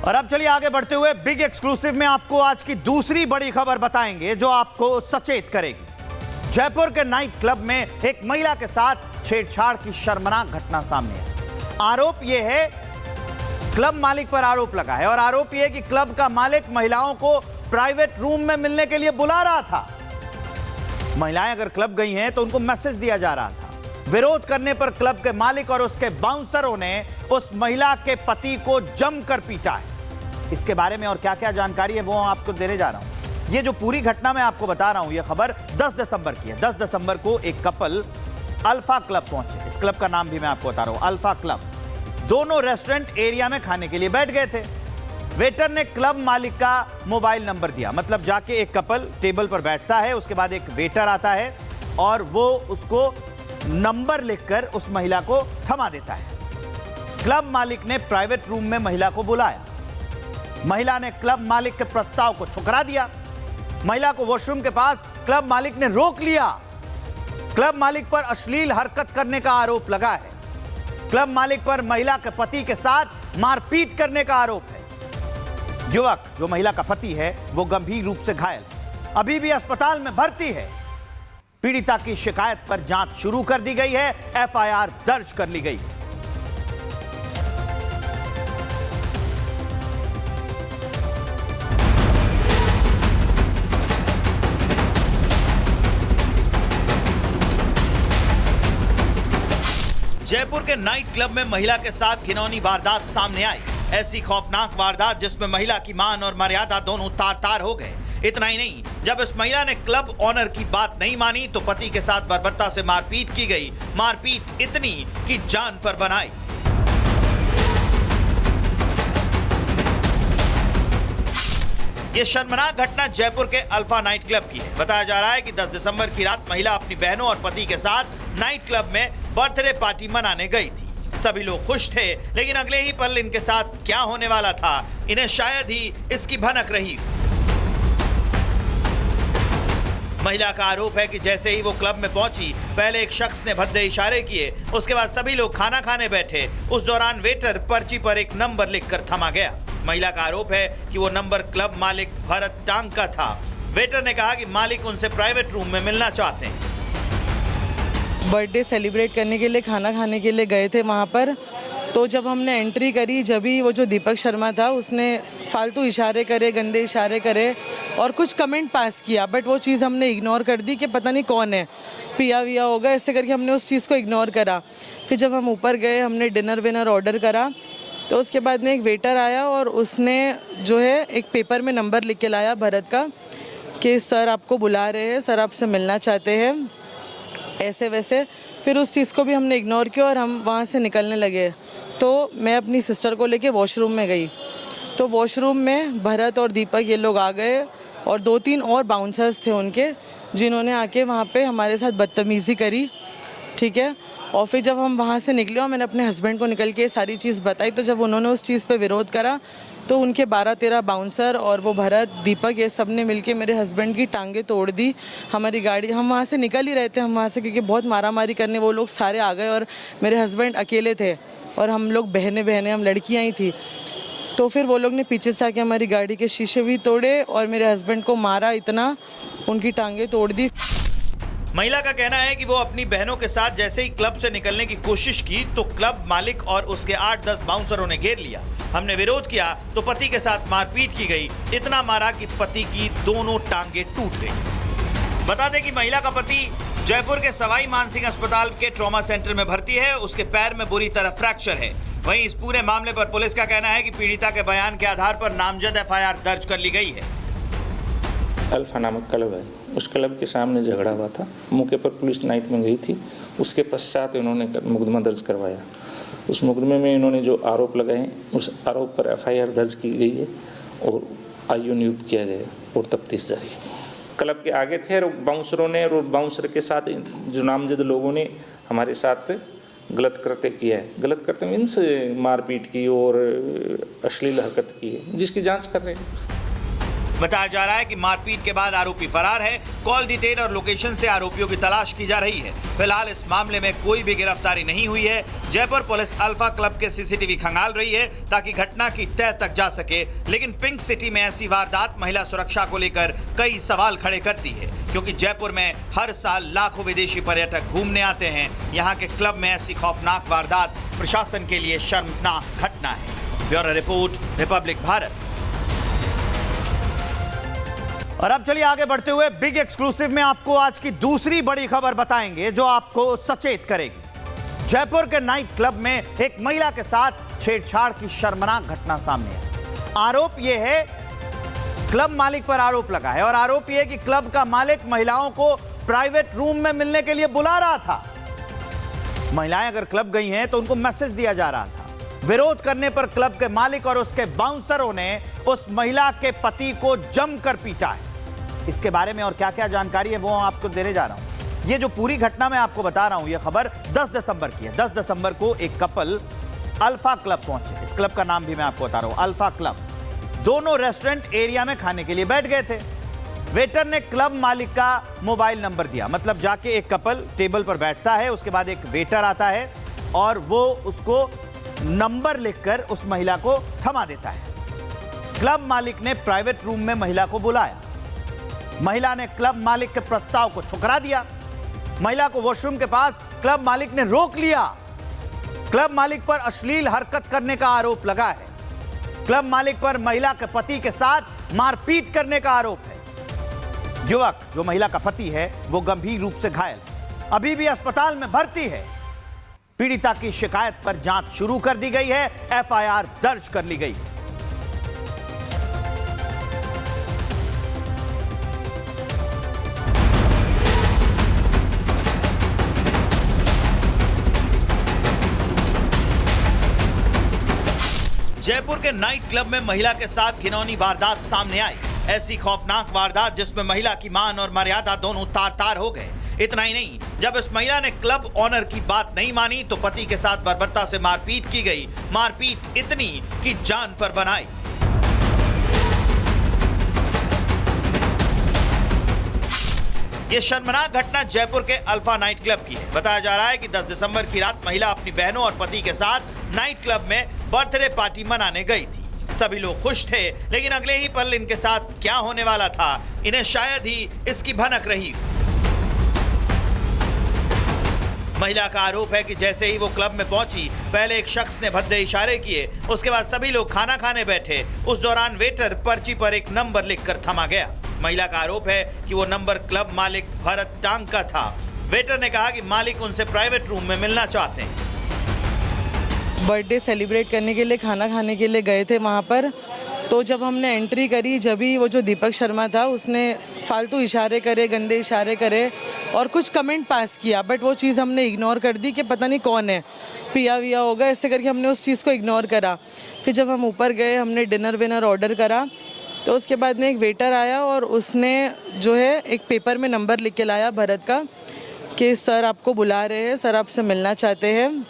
और अब चलिए आगे बढ़ते हुए बिग एक्सक्लूसिव में आपको आज की दूसरी बड़ी खबर बताएंगे जो आपको सचेत करेगी। जयपुर के नाइट क्लब में एक महिला के साथ छेड़छाड़ की शर्मनाक घटना सामने आई। आरोप यह है, क्लब मालिक पर आरोप लगा है और आरोप यह है कि क्लब का मालिक महिलाओं को प्राइवेट रूम में मिलने के लिए बुला रहा था। महिलाएं अगर क्लब गई हैं तो उनको मैसेज दिया जा रहा था। विरोध करने पर क्लब के मालिक और उसके बाउंसरों ने उस महिला के पति को जमकर पीटा है। इसके बारे में और क्या क्या जानकारी है वो आपको देने जा रहा हूं। ये जो पूरी घटना मैं आपको बता रहा हूं, यह खबर 10 दिसंबर की है। 10 दिसंबर को एक कपल अल्फा क्लब पहुंचे। इस क्लब का नाम भी मैं आपको बता रहा हूं, अल्फा क्लब। दोनों रेस्टोरेंट एरिया में खाने के लिए बैठ गए थे। वेटर ने क्लब मालिक का मोबाइल नंबर दिया। मतलब जाके एक कपल टेबल पर बैठता है, उसके बाद एक वेटर आता है और वो उसको नंबर लिखकर उस महिला को थमा देता है। क्लब मालिक ने प्राइवेट रूम में महिला को बुलाया। महिला ने क्लब मालिक के प्रस्ताव को ठुकरा दिया। महिला को वॉशरूम के पास क्लब मालिक ने रोक लिया। क्लब मालिक पर अश्लील हरकत करने का आरोप लगा है। क्लब मालिक पर महिला के पति के साथ मारपीट करने का आरोप है। युवक जो महिला का पति है वो गंभीर रूप से घायल है, अभी भी अस्पताल में भर्ती है। पीड़िता की शिकायत पर जांच शुरू कर दी गई है, एफआईआर दर्ज कर ली गई है। जयपुर के नाइट क्लब में महिला के साथ घिनौनी वारदात सामने आई। ऐसी खौफनाक वारदात जिसमें महिला की मान और मर्यादा दोनों तार-तार हो गए। इतना ही नहीं, जब इस महिला ने क्लब ऑनर की बात नहीं मानी तो पति के साथ बर्बरता से मारपीट की गई। मारपीट इतनी कि जान पर बनाई। ये शर्मनाक घटना जयपुर के अल्फा नाइट क्लब की है। बताया जा रहा है कि 10 दिसंबर की रात महिला अपनी बहनों और पति के साथ नाइट क्लब में बर्थडे पार्टी मनाने गई थी। सभी लोग खुश थे, लेकिन अगले ही पल इनके साथ क्या होने वाला था इन्हें शायद ही इसकी भनक रही। महिला का आरोप है कि जैसे ही वो क्लब में पहुंची, पहले एक शख्स ने भद्दे इशारे किए, उसके बाद सभी लोग खाना खाने बैठे। उस दौरान वेटर पर्ची पर एक नंबर लिखकर थमा गया। महिला का आरोप है कि वो नंबर क्लब मालिक भरत टांग का था। वेटर ने कहा कि मालिक उनसे प्राइवेट रूम में मिलना चाहते हैं। बर्थडे सेलिब्रेट करने के लिए खाना खाने के लिए गए थे वहाँ पर। तो जब हमने एंट्री करी, जब भी वो जो दीपक शर्मा था उसने फालतू इशारे करे, गंदे इशारे करे और कुछ कमेंट पास किया। बट वो चीज़ हमने इग्नोर कर दी कि पता नहीं कौन है, पिया विया होगा, ऐसे करके हमने उस चीज़ को इग्नोर करा। फिर जब हम ऊपर गए, हमने डिनर विनर ऑर्डर करा, तो उसके बाद में एक वेटर आया और उसने जो है एक पेपर में नंबर लिख के लाया भरत का कि सर आपको बुला रहे हैं, सर आपसे मिलना चाहते हैं, ऐसे वैसे। फिर उस चीज़ को भी हमने इग्नोर किया और हम वहाँ से निकलने लगे। तो मैं अपनी सिस्टर को लेके वॉशरूम में गई, तो वॉशरूम में भरत और दीपक ये लोग आ गए और 2-3 और बाउंसर्स थे उनके, जिन्होंने आके वहाँ पे हमारे साथ बदतमीज़ी करी। ठीक है। और फिर जब हम वहाँ से निकले और मैंने अपने हस्बैंड को निकल के ये सारी चीज़ बताई, तो जब उन्होंने उस चीज़ पे विरोध करा तो उनके 12-13 बाउंसर और वो भरत, दीपक, ये सब ने मिलके मेरे हस्बैंड की टांगें तोड़ दी। हमारी गाड़ी, हम वहाँ से निकल ही रहे थे, हम वहाँ से क्योंकि बहुत मारामारी करने वो लोग सारे आ गए और मेरे हस्बैंड अकेले थे और हम लोग बहनें हम लड़कियाँ ही थी। तो फिर वो लोग ने पीछे से आके हमारी गाड़ी के शीशे भी तोड़े और मेरे हस्बैंड को मारा इतना, उनकी टांगें तोड़ दी। महिला का कहना है कि वो अपनी बहनों के साथ जैसे ही क्लब से निकलने की कोशिश की तो क्लब मालिक और उसके 8-10 बाउंसरों ने घेर लिया। हमने विरोध किया तो पति के साथ मारपीट की गई। इतना मारा कि पति की दोनों टांगे टूट गई। बता दें कि महिला का पति जयपुर के सवाई मानसिंह अस्पताल के ट्रॉमा सेंटर में भर्ती है। उसके पैर में बुरी तरह फ्रैक्चर है। वहीं इस पूरे मामले पर पुलिस का कहना है कि पीड़िता के बयान के आधार पर नामजद एफआईआर दर्ज कर ली गई है। अल्फा नामक क्लब है, उस क्लब के सामने झगड़ा हुआ था। मौके पर पुलिस नाइट में गई थी। उसके पश्चात इन्होंने मुकदमा दर्ज करवाया। उस मुकदमे में इन्होंने जो आरोप लगाए, उस आरोप पर एफआईआर दर्ज की गई है और आईओ नियुक्त किया गया और तफ्तीश जारी है। क्लब के आगे थे और बाउंसरों ने और बाउंसर के साथ जो नामजद लोगों ने हमारे साथ गलत कृत्य किया है। गलत कृत्य मीन्स मारपीट की और अश्लील हरकत की है, जिसकी जाँच कर रहे हैं। बताया जा रहा है कि मारपीट के बाद आरोपी फरार है। कॉल डिटेल और लोकेशन से आरोपियों की तलाश की जा रही है। फिलहाल इस मामले में कोई भी गिरफ्तारी नहीं हुई है। जयपुर पुलिस अल्फा क्लब के सीसीटीवी खंगाल रही है ताकि घटना की तह तक जा सके, लेकिन पिंक सिटी में ऐसी वारदात महिला सुरक्षा को लेकर कई सवाल खड़े करती है, क्योंकि जयपुर में हर साल लाखों विदेशी पर्यटक घूमने आते हैं। यहाँ के क्लब में ऐसी खौफनाक वारदात प्रशासन के लिए शर्मनाक घटना है। Bureau report, Republic Bharat. और अब चलिए आगे बढ़ते हुए बिग एक्सक्लूसिव में आपको आज की दूसरी बड़ी खबर बताएंगे जो आपको सचेत करेगी। जयपुर के नाइट क्लब में एक महिला के साथ छेड़छाड़ की शर्मनाक घटना सामने आई। आरोप यह है, क्लब मालिक पर आरोप लगा है और आरोप यह है कि क्लब का मालिक महिलाओं को प्राइवेट रूम में मिलने के लिए बुला रहा था। महिलाएं अगर क्लब गई हैं तो उनको मैसेज दिया जा रहा था। विरोध करने पर क्लब के मालिक और उसके बाउंसरों ने उस महिला के पति को जमकर पीटा है। इसके बारे में और क्या क्या जानकारी है वो आपको देने जा रहा हूं। ये जो पूरी घटना मैं आपको बता रहा हूं, ये खबर 10 दिसंबर की है। 10 दिसंबर को एक कपल अल्फा क्लब पहुंचे। इस क्लब का नाम भी मैं आपको बता रहा हूं, अल्फा क्लब। दोनों रेस्टोरेंट एरिया में खाने के लिए बैठ गए थे। वेटर ने क्लब मालिक का मोबाइल नंबर दिया। मतलब जाके एक कपल टेबल पर बैठता है, उसके बाद एक वेटर आता है और वो उसको नंबर लिखकर उस महिला को थमा देता है। क्लब मालिक ने प्राइवेट रूम में महिला को बुलाया। महिला ने क्लब मालिक के प्रस्ताव को ठुकरा दिया। महिला को वॉशरूम के पास क्लब मालिक ने रोक लिया। क्लब मालिक पर अश्लील हरकत करने का आरोप लगा है। क्लब मालिक पर महिला के पति के साथ मारपीट करने का आरोप है। युवक जो महिला का पति है वो गंभीर रूप से घायल, अभी भी अस्पताल में भर्ती है। पीड़िता की शिकायत पर जांच शुरू कर दी गई है, एफआईआर दर्ज कर ली गई है। जयपुर के नाइट क्लब में महिला के साथ घिनौनी वारदात सामने आई। ऐसी खौफनाक वारदात जिसमें महिला की मान और मर्यादा दोनों तार-तार हो गए। इतना ही नहीं, जब इस महिला ने क्लब ऑनर की बात नहीं मानी तो पति के साथ बर्बरता से मारपीट की गई। मारपीट इतनी कि जान पर बनाई। ये शर्मनाक घटना जयपुर के अल्फा नाइट क्लब की है। बताया जा रहा है कि 10 दिसंबर की रात महिला अपनी बहनों और पति के साथ नाइट क्लब में बर्थडे पार्टी मनाने गई थी। सभी लोग खुश थे, लेकिन अगले ही पल इनके साथ क्या होने वाला था, इन्हें शायद ही इसकी भनक रही। महिला का आरोप है कि जैसे ही वो क्लब में पहुंची, पहले एक शख्स ने भद्दे इशारे किए, उसके बाद सभी लोग खाना खाने बैठे। उस दौरान वेटर पर्ची पर एक नंबर लिखकर थमा गया। महिला का आरोप है कि वो नंबर क्लब मालिक भरत टांग का था। वेटर ने कहा कि मालिक उनसे प्राइवेट रूम में मिलना चाहते हैं। बर्थडे सेलिब्रेट करने के लिए खाना खाने के लिए गए थे वहाँ पर। तो जब हमने एंट्री करी, जब ही वो जो दीपक शर्मा था उसने फालतू इशारे करे, गंदे इशारे करे और कुछ कमेंट पास किया। बट वो चीज़ हमने इग्नोर कर दी कि पता नहीं कौन है, पिया विया होगा, ऐसे करके हमने उस चीज़ को इग्नोर करा। फिर जब हम ऊपर गए, हमने डिनर विनर ऑर्डर करा, तो उसके बाद में एक वेटर आया और उसने जो है एक पेपर में नंबर लिख के लाया भरत का कि सर आपको बुला रहे हैं, सर आपसे मिलना चाहते हैं,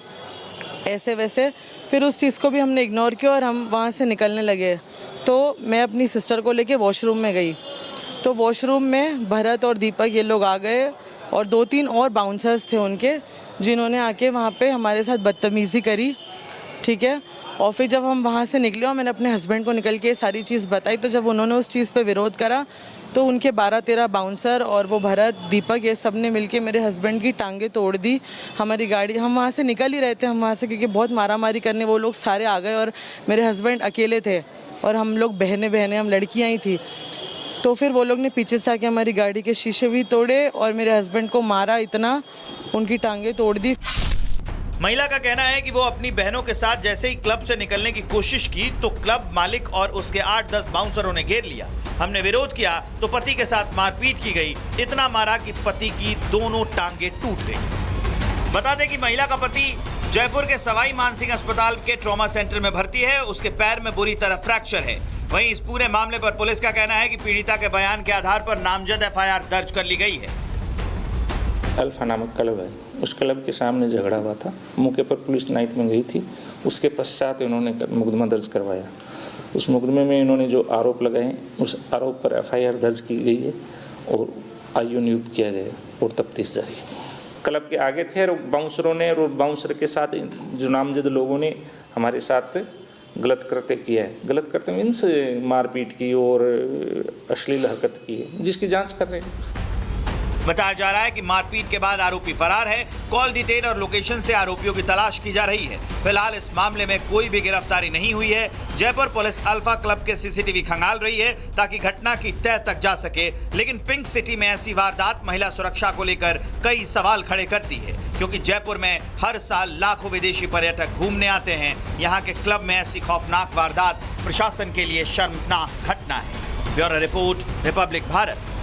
ऐसे वैसे। फिर उस चीज़ को भी हमने इग्नोर किया और हम वहाँ से निकलने लगे। तो मैं अपनी सिस्टर को लेके वॉशरूम में गई, तो वॉशरूम में भरत और दीपक ये लोग आ गए और 2-3 और बाउंसर्स थे उनके, जिन्होंने आके वहाँ पे हमारे साथ बदतमीज़ी करी। ठीक है। और फिर जब हम वहाँ से निकले और मैंने अपने हस्बैंड को निकल के सारी चीज़ बताई, तो जब उन्होंने उस चीज़ पे विरोध करा तो उनके 12-13 बाउंसर और वो भरत, दीपक, ये सब ने मिलके मेरे हस्बैंड की टांगें तोड़ दी। हमारी गाड़ी, हम वहाँ से निकल ही रहे थे, हम वहाँ से क्योंकि बहुत मारामारी करने वो लोग सारे आ गए और मेरे हस्बैंड अकेले थे और हम लोग बहनें हम लड़कियाँ ही थी। तो फिर वो लोग ने पीछे से आके हमारी गाड़ी के शीशे भी तोड़े और मेरे हस्बैंड को मारा, इतना उनकी टांगें तोड़ दी। महिला का कहना है कि वो अपनी बहनों के साथ जैसे ही क्लब से निकलने की कोशिश की तो क्लब मालिक और उसके 8-10 बाउंसरों ने घेर लिया। हमने विरोध किया तो पति के साथ मारपीट की गई, इतना मारा कि पति की दोनों टांगे टूट गई। बता दें कि महिला का पति जयपुर के सवाई मानसिंह अस्पताल के ट्रॉमा सेंटर में भर्ती है। उसके पैर में बुरी तरह फ्रैक्चर है। वहीं इस पूरे मामले पर पुलिस का कहना है कि पीड़िता के बयान के आधार पर नामजद एफआईआर दर्ज कर ली गई है। अल्फा नामक क्लब है, उस क्लब के सामने झगड़ा हुआ था। मौके पर पुलिस नाइट में गई थी। उसके पश्चात उन्होंने मुकदमा दर्ज करवाया। उस मुकदमे में इन्होंने जो आरोप लगाए उस आरोप पर एफआईआर दर्ज की गई है और आईओ नियुक्त किया गया और तफ्तीश जारी है। क्लब के आगे थे और बाउंसरों ने और बाउंसर के साथ जो नामजद लोगों ने हमारे साथ गलत कृत्य किया है। गलत कृत्य मीन्स मारपीट की और अश्लील हरकत की है, जिसकी जांच कर रहे हैं। बताया जा रहा है कि मारपीट के बाद आरोपी फरार है। कॉल डिटेल और लोकेशन से आरोपियों की तलाश की जा रही है। फिलहाल इस मामले में कोई भी गिरफ्तारी नहीं हुई है। जयपुर पुलिस अल्फा क्लब के सीसीटीवी खंगाल रही है ताकि घटना की तह तक जा सके, लेकिन पिंक सिटी में ऐसी वारदात महिला सुरक्षा को लेकर कई सवाल खड़े करती है, क्योंकि जयपुर में हर साल लाखों विदेशी पर्यटक घूमने आते हैं। यहाँ के क्लब में ऐसी खौफनाक वारदात प्रशासन के लिए शर्मनाक घटना है। Bureau report, Republic Bharat.